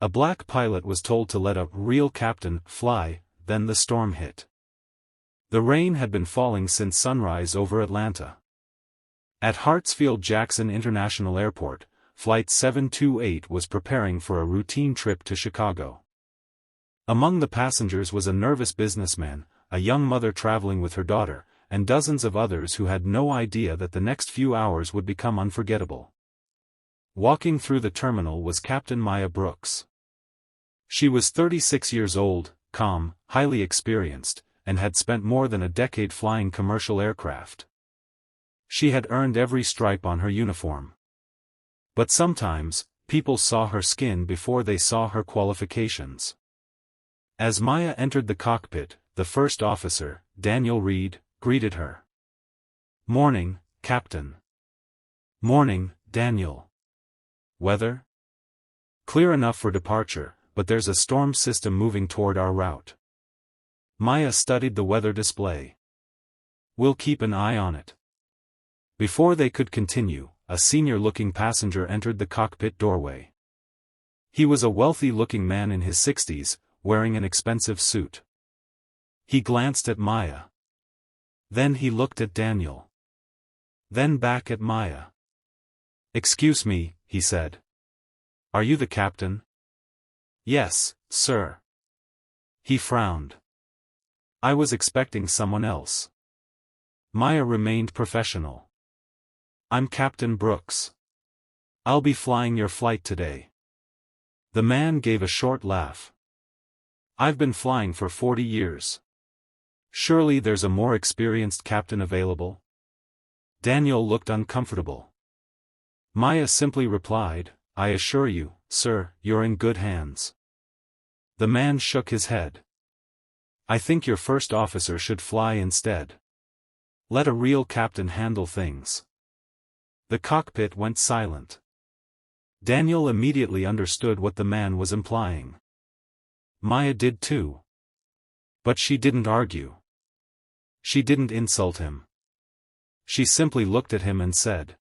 A black pilot was told to let a real captain fly, then the storm hit. The rain had been falling since sunrise over Atlanta. At Hartsfield-Jackson International Airport, Flight 728 was preparing for a routine trip to Chicago. Among the passengers was a nervous businessman, a young mother traveling with her daughter, and dozens of others who had no idea that the next few hours would become unforgettable. Walking through the terminal was Captain Maya Brooks. She was 36 years old, calm, highly experienced, and had spent more than a decade flying commercial aircraft. She had earned every stripe on her uniform. But sometimes, people saw her skin before they saw her qualifications. As Maya entered the cockpit, the first officer, Daniel Reed, greeted her. "Morning, Captain." "Morning, Daniel. Weather?" "Clear enough for departure, but there's a storm system moving toward our route." Maya studied the weather display. "We'll keep an eye on it." Before they could continue, a senior-looking passenger entered the cockpit doorway. He was a wealthy-looking man in his 60s, wearing an expensive suit. He glanced at Maya. Then he looked at Daniel. Then back at Maya. "Excuse me," he said. "Are you the captain?" "Yes, sir." He frowned. "I was expecting someone else." Maya remained professional. "I'm Captain Brooks. I'll be flying your flight today." The man gave a short laugh. "I've been flying for 40 years. Surely there's a more experienced captain available?" Daniel looked uncomfortable. Maya simply replied, "I assure you, sir, you're in good hands." The man shook his head. "I think your first officer should fly instead. Let a real captain handle things." The cockpit went silent. Daniel immediately understood what the man was implying. Maya did too. But she didn't argue. She didn't insult him. She simply looked at him and said,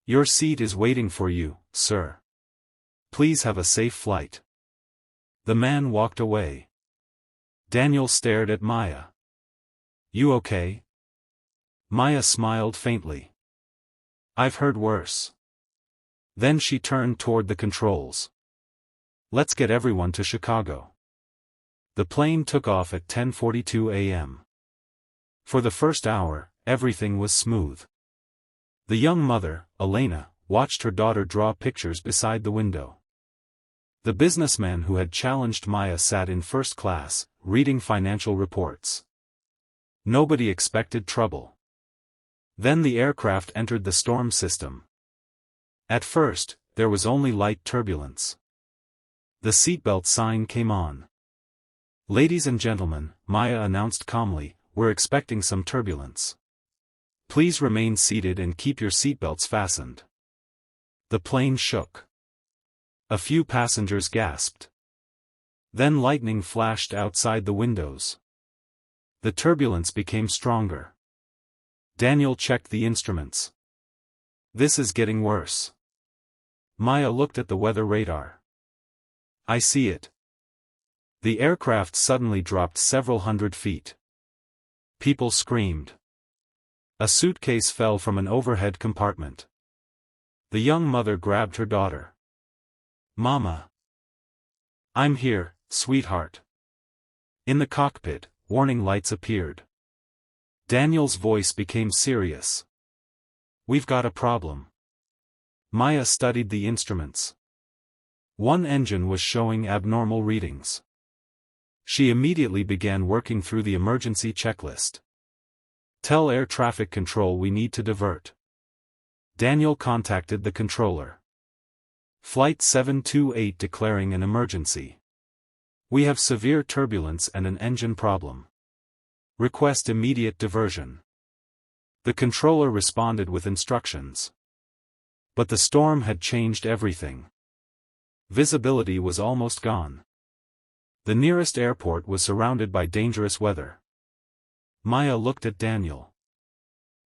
"Your seat is waiting for you, sir. Please have a safe flight." The man walked away. Daniel stared at Maya. "You okay?" Maya smiled faintly. "I've heard worse." Then she turned toward the controls. "Let's get everyone to Chicago." The plane took off at 10:42 a.m. For the first hour, everything was smooth. The young mother, Elena, watched her daughter draw pictures beside the window. The businessman who had challenged Maya sat in first class, reading financial reports. Nobody expected trouble. Then the aircraft entered the storm system. At first, there was only light turbulence. The seatbelt sign came on. "Ladies and gentlemen," Maya announced calmly, "we're expecting some turbulence. Please remain seated and keep your seatbelts fastened." The plane shook. A few passengers gasped. Then lightning flashed outside the windows. The turbulence became stronger. Daniel checked the instruments. "This is getting worse." Maya looked at the weather radar. "I see it." The aircraft suddenly dropped several hundred feet. People screamed. A suitcase fell from an overhead compartment. The young mother grabbed her daughter. "Mama." "I'm here, sweetheart." In the cockpit, warning lights appeared. Daniel's voice became serious. "We've got a problem." Maya studied the instruments. One engine was showing abnormal readings. She immediately began working through the emergency checklist. "Tell air traffic control we need to divert." Daniel contacted the controller. "Flight 728 declaring an emergency. We have severe turbulence and an engine problem. Request immediate diversion." The controller responded with instructions. But the storm had changed everything. Visibility was almost gone. The nearest airport was surrounded by dangerous weather. Maya looked at Daniel.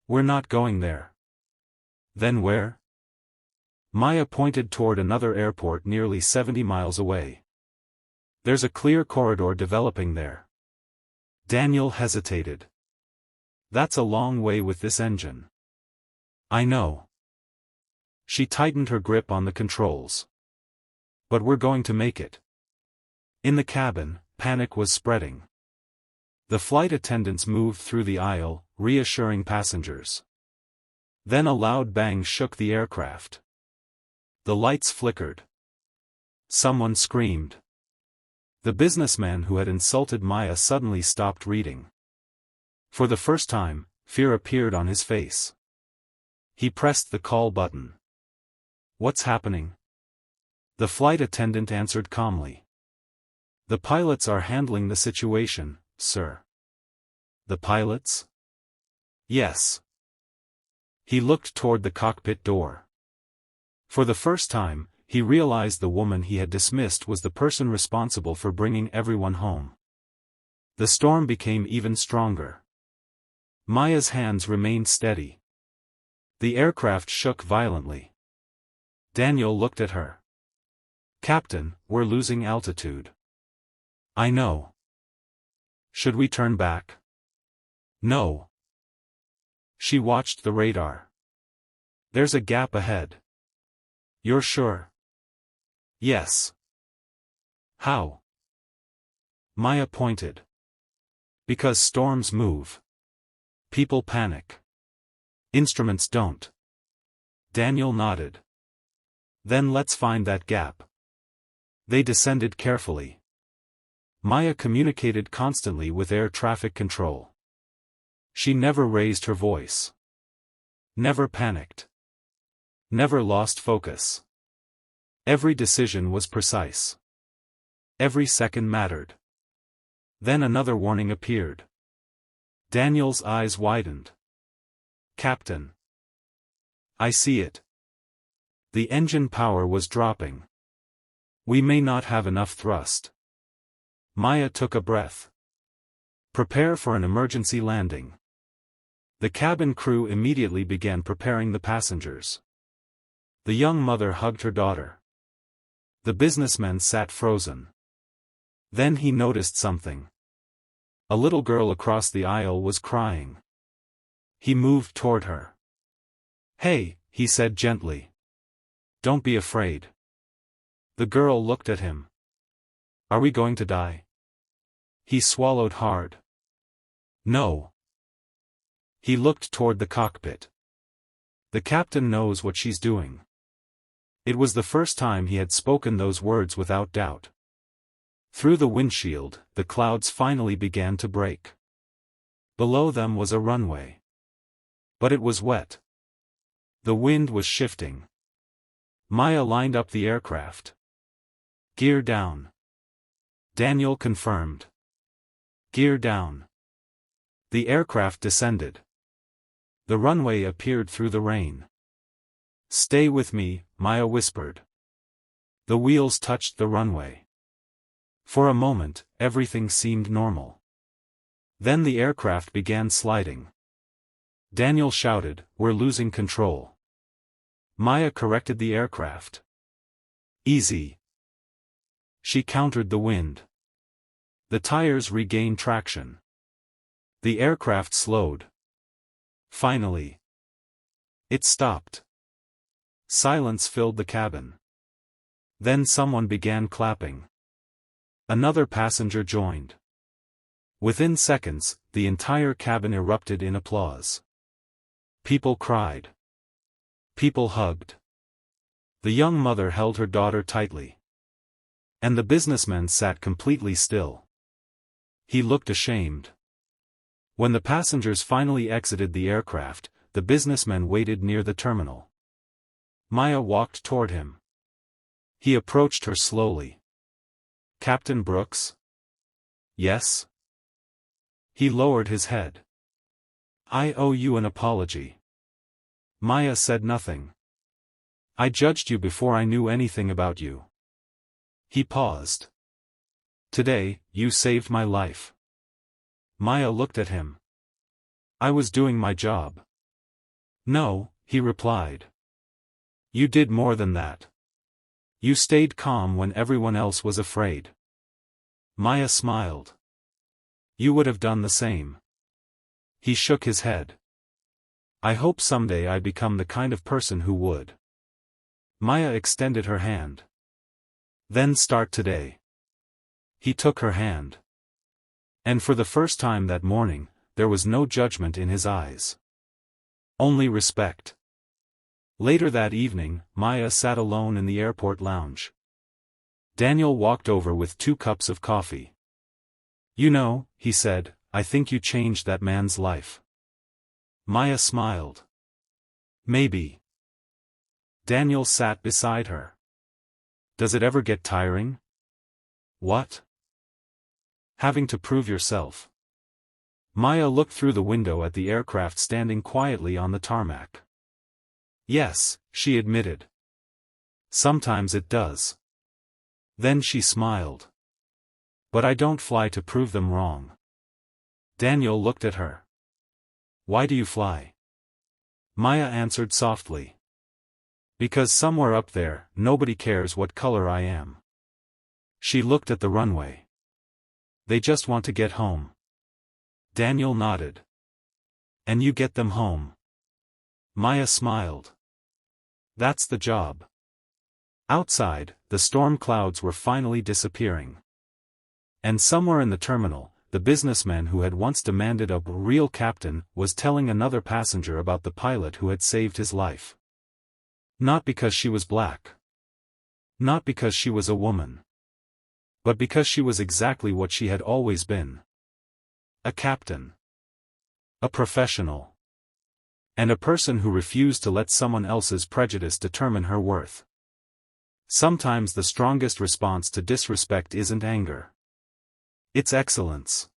"We're not going there." "Then where?" Maya pointed toward another airport nearly 70 miles away. There's a clear corridor developing there. Daniel hesitated. That's a long way with this engine. I know. She tightened her grip on the controls. But we're going to make it. In the cabin, panic was spreading. The flight attendants moved through the aisle, reassuring passengers. Then a loud bang shook the aircraft. The lights flickered. Someone screamed. The businessman who had insulted Maya suddenly stopped reading. For the first time, fear appeared on his face. He pressed the call button. What's happening? The flight attendant answered calmly. The pilots are handling the situation, sir. The pilots? Yes. He looked toward the cockpit door. For the first time, he realized the woman he had dismissed was the person responsible for bringing everyone home. The storm became even stronger. Maya's hands remained steady. The aircraft shook violently. Daniel looked at her. Captain, we're losing altitude. I know. Should we turn back? No. She watched the radar. There's a gap ahead. You're sure? Yes. How? Maya pointed. Because storms move. People panic. Instruments don't. Daniel nodded. Then let's find that gap. They descended carefully. Maya communicated constantly with air traffic control. She never raised her voice. Never panicked. Never lost focus. Every decision was precise. Every second mattered. Then another warning appeared. Daniel's eyes widened. Captain. I see it. The engine power was dropping. We may not have enough thrust. Maya took a breath. Prepare for an emergency landing. The cabin crew immediately began preparing the passengers. The young mother hugged her daughter. The businessman sat frozen. Then he noticed something. A little girl across the aisle was crying. He moved toward her. Hey, he said gently. Don't be afraid. The girl looked at him. Are we going to die? He swallowed hard. No. He looked toward the cockpit. The captain knows what she's doing. It was the first time he had spoken those words without doubt. Through the windshield, the clouds finally began to break. Below them was a runway. But it was wet. The wind was shifting. Maya lined up the aircraft. Gear down. Daniel confirmed. Gear down. The aircraft descended. The runway appeared through the rain. Stay with me, Maya whispered. The wheels touched the runway. For a moment, everything seemed normal. Then the aircraft began sliding. Daniel shouted, "We're losing control." Maya corrected the aircraft. Easy. She countered the wind. The tires regained traction. The aircraft slowed. Finally. It stopped. Silence filled the cabin. Then someone began clapping. Another passenger joined. Within seconds, the entire cabin erupted in applause. People cried. People hugged. The young mother held her daughter tightly. And the businessman sat completely still. He looked ashamed. When the passengers finally exited the aircraft, the businessman waited near the terminal. Maya walked toward him. He approached her slowly. Captain Brooks? Yes? He lowered his head. I owe you an apology. Maya said nothing. I judged you before I knew anything about you. He paused. Today, you saved my life. Maya looked at him. I was doing my job. No, he replied. You did more than that. You stayed calm when everyone else was afraid. Maya smiled. You would have done the same. He shook his head. I hope someday I become the kind of person who would. Maya extended her hand. Then start today. He took her hand. And for the first time that morning, there was no judgment in his eyes. Only respect. Later that evening, Maya sat alone in the airport lounge. Daniel walked over with 2 cups of coffee. You know, he said, I think you changed that man's life. Maya smiled. Maybe. Daniel sat beside her. Does it ever get tiring? What? Having to prove yourself. Maya looked through the window at the aircraft standing quietly on the tarmac. Yes, she admitted. Sometimes it does. Then she smiled. But I don't fly to prove them wrong. Daniel looked at her. Why do you fly? Maya answered softly. Because somewhere up there, nobody cares what color I am. She looked at the runway. They just want to get home. Daniel nodded. And you get them home. Maya smiled. That's the job. Outside, the storm clouds were finally disappearing. And somewhere in the terminal, the businessman who had once demanded a real captain was telling another passenger about the pilot who had saved his life. Not because she was black. Not because she was a woman. But because she was exactly what she had always been. A captain. A professional. And a person who refused to let someone else's prejudice determine her worth. Sometimes the strongest response to disrespect isn't anger. It's excellence.